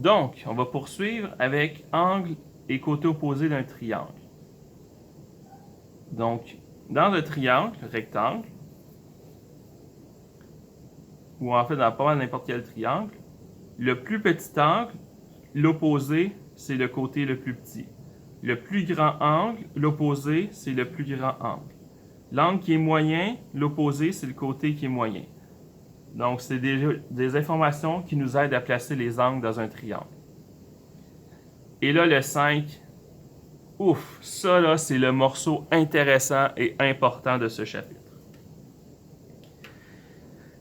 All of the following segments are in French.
Donc, on va poursuivre avec angle et côté opposé d'un triangle. Donc, dans le triangle, le rectangle, ou en fait dans pas mal n'importe quel triangle, le plus petit angle, l'opposé, c'est le côté le plus petit. Le plus grand angle, l'opposé, c'est le plus grand angle. L'angle qui est moyen, l'opposé, c'est le côté qui est moyen. Donc, c'est des informations qui nous aident à placer les angles dans un triangle. Et là, le 5, ouf, ça là, c'est le morceau intéressant et important de ce chapitre.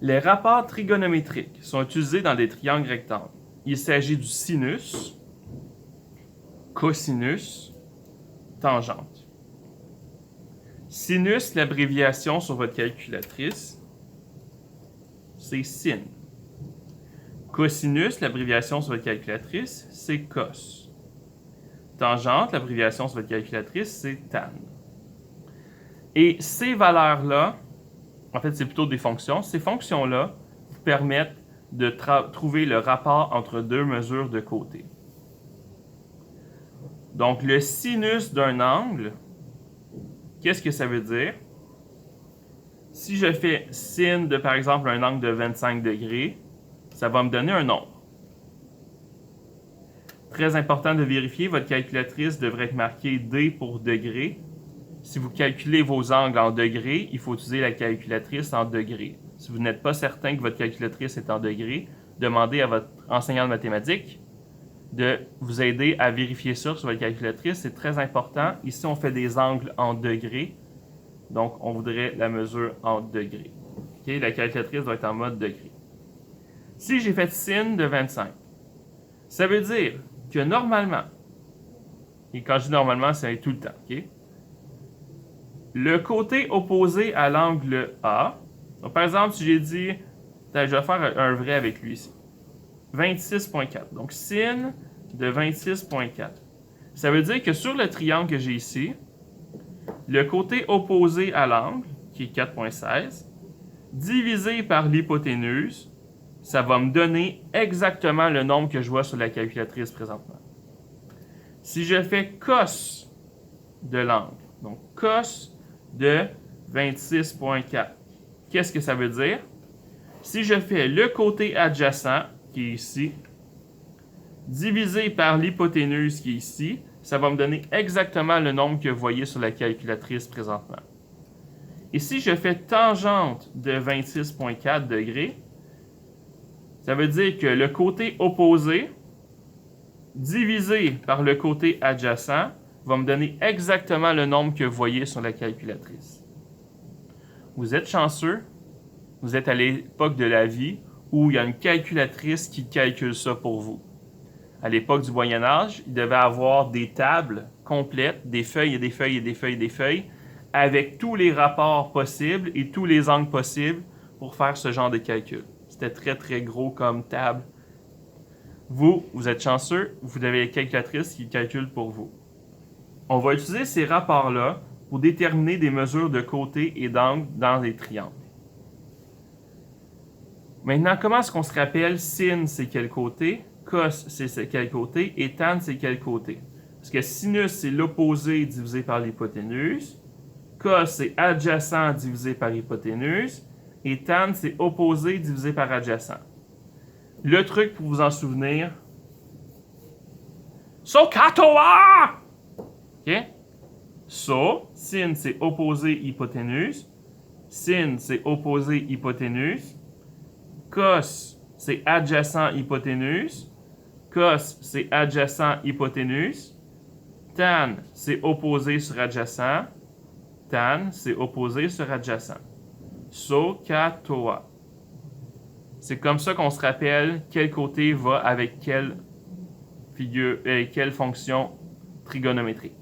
Les rapports trigonométriques sont utilisés dans des triangles rectangles. Il s'agit du sinus, cosinus, tangente. Sinus, l'abréviation sur votre calculatrice, c'est sin. Cosinus, l'abréviation sur votre calculatrice, c'est cos. Tangente, l'abréviation sur votre calculatrice, c'est tan. Et ces valeurs-là, en fait, c'est plutôt des fonctions. Ces fonctions-là vous permettent de trouver le rapport entre deux mesures de côté. Donc, le sinus d'un angle, qu'est-ce que ça veut dire? Si je fais sin de, par exemple, un angle de 25 degrés, ça va me donner un nombre. Très important de vérifier, votre calculatrice devrait être marquée D pour degré. Si vous calculez vos angles en degrés, il faut utiliser la calculatrice en degrés. Si vous n'êtes pas certain que votre calculatrice est en degrés, demandez à votre enseignant de mathématiques de vous aider à vérifier ça sur votre calculatrice. C'est très important. Ici, on fait des angles en degrés. Donc, on voudrait la mesure en degrés. Okay? La calculatrice doit être en mode degré. Si j'ai fait sin de 25, ça veut dire que normalement, et quand je dis normalement, c'est tout le temps, ok? Le côté opposé à l'angle A, donc par exemple, si j'ai dit, je vais faire un vrai avec lui ici, 26.4. Donc, sin de 26.4. Ça veut dire que sur le triangle que j'ai ici, le côté opposé à l'angle, qui est 4.16, divisé par l'hypoténuse, ça va me donner exactement le nombre que je vois sur la calculatrice présentement. Si je fais cos de l'angle, donc cos de 26.4, qu'est-ce que ça veut dire? Si je fais le côté adjacent, qui est ici, divisé par l'hypoténuse, qui est ici, ça va me donner exactement le nombre que vous voyez sur la calculatrice présentement. Et si je fais tangente de 26.4 degrés, ça veut dire que le côté opposé divisé par le côté adjacent va me donner exactement le nombre que vous voyez sur la calculatrice. Vous êtes chanceux, vous êtes à l'époque de la vie où il y a une calculatrice qui calcule ça pour vous. À l'époque du Moyen Âge, il devait avoir des tables complètes, des feuilles et des feuilles et des feuilles et des feuilles, avec tous les rapports possibles et tous les angles possibles pour faire ce genre de calcul. C'était très, très gros comme table. Vous êtes chanceux, vous avez une calculatrice qui calcule pour vous. On va utiliser ces rapports-là pour déterminer des mesures de côté et d'angle dans les triangles. Maintenant, comment est-ce qu'on se rappelle sin, c'est quel côté, cos, c'est quel côté, et tan, c'est quel côté? Parce que sinus, c'est l'opposé divisé par l'hypoténuse, cos, c'est adjacent divisé par hypoténuse, et tan, c'est opposé divisé par adjacent. Le truc pour vous en souvenir, so katoa! OK? So, sin, c'est opposé hypoténuse, sin, c'est opposé hypoténuse, cos, c'est adjacent hypoténuse, cos, c'est adjacent hypoténuse, tan, c'est opposé sur adjacent, tan, c'est opposé sur adjacent. SOHCAHTOA. C'est comme ça qu'on se rappelle quel côté va avec quelle figure, quelle fonction trigonométrique.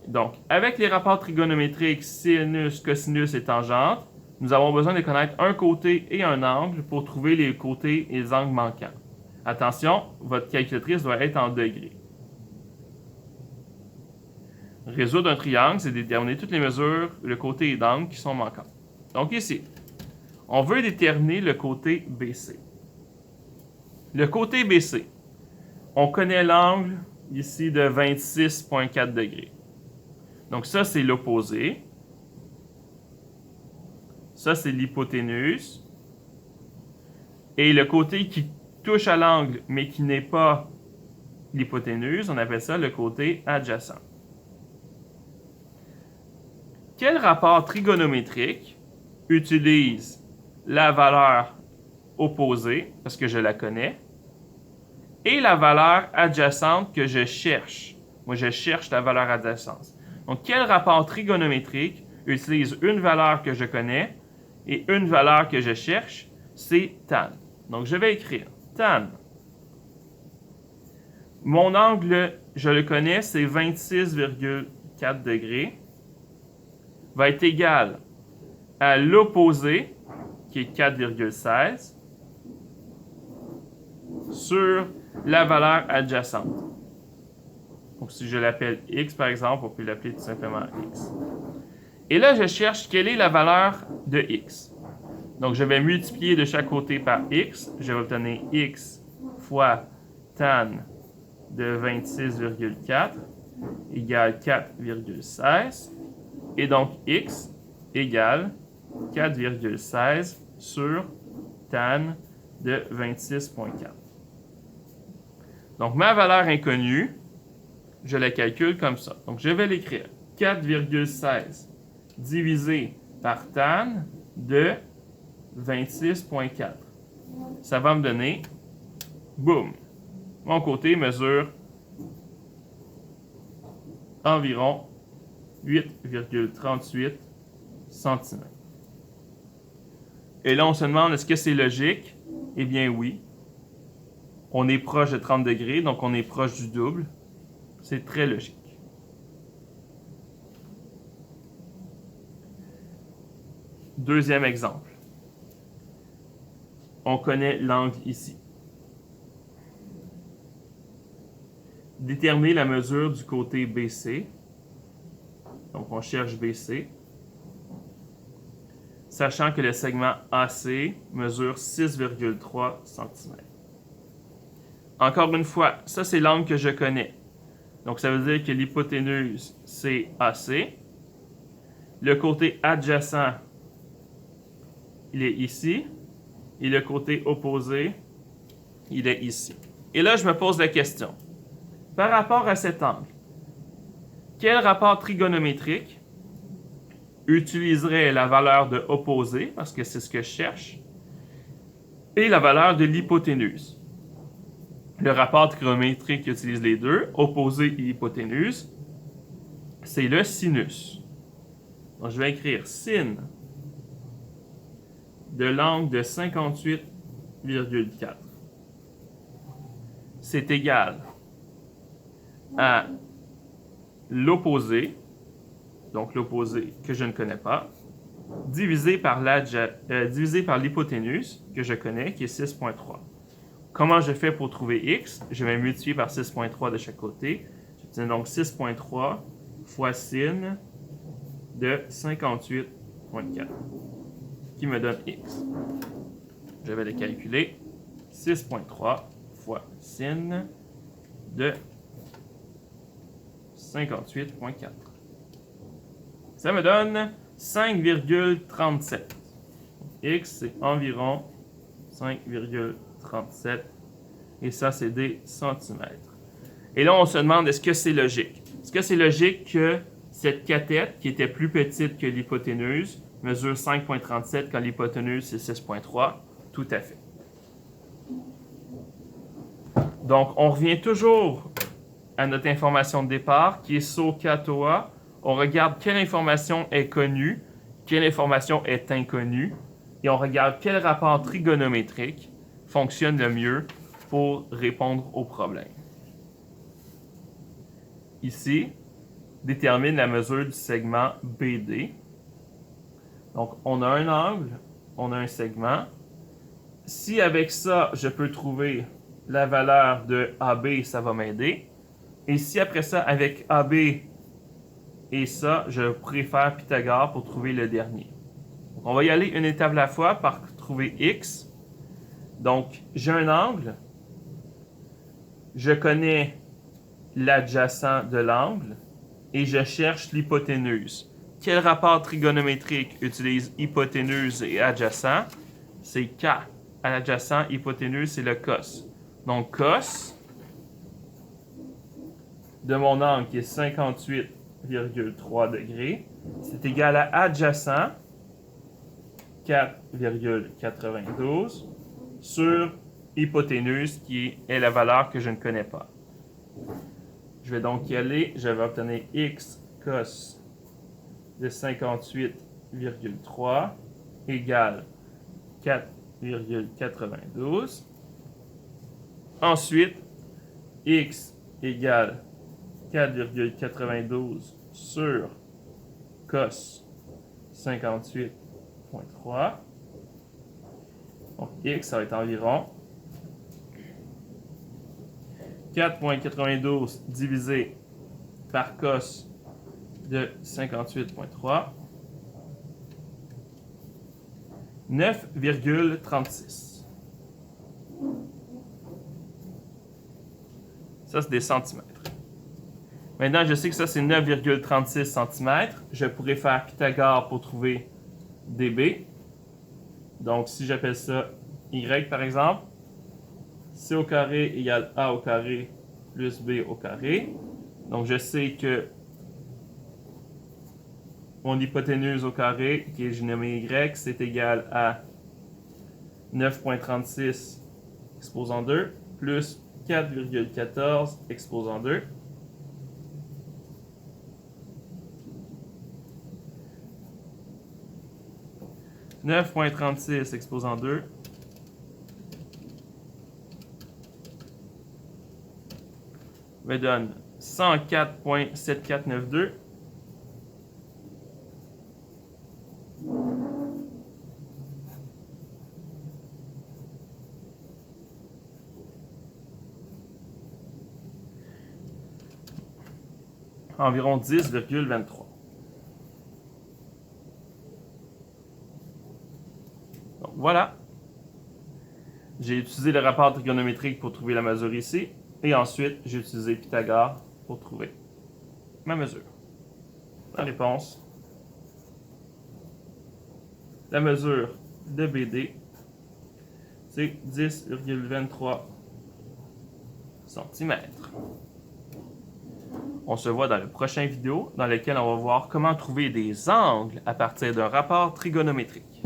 Donc, avec les rapports trigonométriques sinus, cosinus et tangente, nous avons besoin de connaître un côté et un angle pour trouver les côtés et les angles manquants. Attention, votre calculatrice doit être en degrés. Résoudre un triangle, c'est déterminer toutes les mesures, le côté et l'angle qui sont manquants. Donc ici, On veut déterminer le côté BC. Le côté BC, on connaît l'angle ici de 26,4 degrés. Donc ça, c'est l'opposé. Ça, c'est l'hypoténuse. Et le côté qui touche à l'angle, mais qui n'est pas l'hypoténuse, on appelle ça le côté adjacent. Quel rapport trigonométrique utilise la valeur opposée, parce que je la connais, et la valeur adjacente que je cherche? Moi, je cherche la valeur adjacente. Donc, quel rapport trigonométrique utilise une valeur que je connais et une valeur que je cherche? C'est tan. Donc, je vais écrire tan. Mon angle, je le connais, c'est 26,4 degrés, va être égal à l'opposé, qui est 4,16, sur la valeur adjacente. Donc, si je l'appelle x, par exemple, on peut l'appeler tout simplement x. Et là, je cherche quelle est la valeur de x. Donc, je vais multiplier de chaque côté par x. Je vais obtenir x fois tan de 26,4 égale 4,16. Et donc, x égale 4,16 sur tan de 26,4. Donc, ma valeur inconnue, je la calcule comme ça. Donc, je vais l'écrire. 4,16 divisé par tan de 26,4. Ça va me donner, boum, mon côté mesure environ 8,38 cm. Et là, on se demande, est-ce que c'est logique? Eh bien, oui. On est proche de 30 degrés, donc on est proche du double. C'est très logique. Deuxième exemple. On connaît l'angle ici. Déterminer la mesure du côté BC. Donc, on cherche BC. Sachant que le segment AC mesure 6,3 cm. Encore une fois, ça c'est l'angle que je connais. Donc, ça veut dire que l'hypoténuse, c'est AC. Le côté adjacent, il est ici. Et le côté opposé, il est ici. Et là, je me pose la question. Par rapport à cet angle, quel rapport trigonométrique utiliserait la valeur de opposé, parce que c'est ce que je cherche, et la valeur de l'hypoténuse? Le rapport trigonométrique qui utilise les deux, opposé et hypoténuse, c'est le sinus. Donc, je vais écrire sin de l'angle de 58,4. C'est égal à l'opposé, donc l'opposé que je ne connais pas, divisé par l'hypoténuse que je connais, qui est 6,3. Comment je fais pour trouver x? Je vais multiplier par 6,3 de chaque côté. J'obtiens donc 6,3 fois sin de 58,4, qui me donne x. Je vais le calculer. 6,3 fois sin de 58,4. Ça me donne 5,37. X, c'est environ 5,37. Et ça, c'est des centimètres. Et là, on se demande, est-ce que c'est logique? Est-ce que c'est logique que cette cathète, qui était plus petite que l'hypoténuse, mesure 5,37 quand l'hypoténuse, c'est 6,3? Tout à fait. Donc, on revient toujours à notre information de départ, qui est SOHCAHTOA. On regarde quelle information est connue, quelle information est inconnue, et on regarde quel rapport trigonométrique fonctionne le mieux pour répondre au problème. Ici, détermine la mesure du segment BD. Donc, on a un angle, on a un segment. Si avec ça, je peux trouver la valeur de AB, ça va m'aider. Et si après ça, avec AB et ça, je préfère Pythagore pour trouver le dernier. On va y aller une étape à la fois par trouver x. Donc, j'ai un angle. Je connais l'adjacent de l'angle et je cherche l'hypoténuse. Quel rapport trigonométrique utilise hypoténuse et adjacent? C'est K. À l'adjacent, hypoténuse, c'est le cos. Donc, cos de mon angle qui est 58,3 degrés, c'est égal à adjacent 4,92 sur hypoténuse qui est la valeur que je ne connais pas. Je vais donc y aller, je vais obtenir x cos de 58,3 égale 4,92. Ensuite, x égale 4,92 sur cos 58,3. Donc, x, ça va être environ 4,92 divisé par cos de 58,3. 9,36. Ça, c'est des centimètres. Maintenant, je sais que ça, c'est 9,36 cm. Je pourrais faire Pythagore pour trouver dB. Donc, si j'appelle ça Y, par exemple, C au carré égale A au carré plus B au carré. Donc, je sais que mon hypoténuse au carré, qui est j'ai nommé Y, c'est égal à 9,36 exposant 2 plus 4,14 exposant 2. « 9,36 exposant 2 me donne 104,7492. Environ 10,23. Donc voilà. J'ai utilisé le rapport trigonométrique pour trouver la mesure ici. Et ensuite, j'ai utilisé Pythagore pour trouver ma mesure. La réponse, la mesure de BD, c'est 10,23 cm. On se voit dans la prochaine vidéo dans laquelle on va voir comment trouver des angles à partir d'un rapport trigonométrique.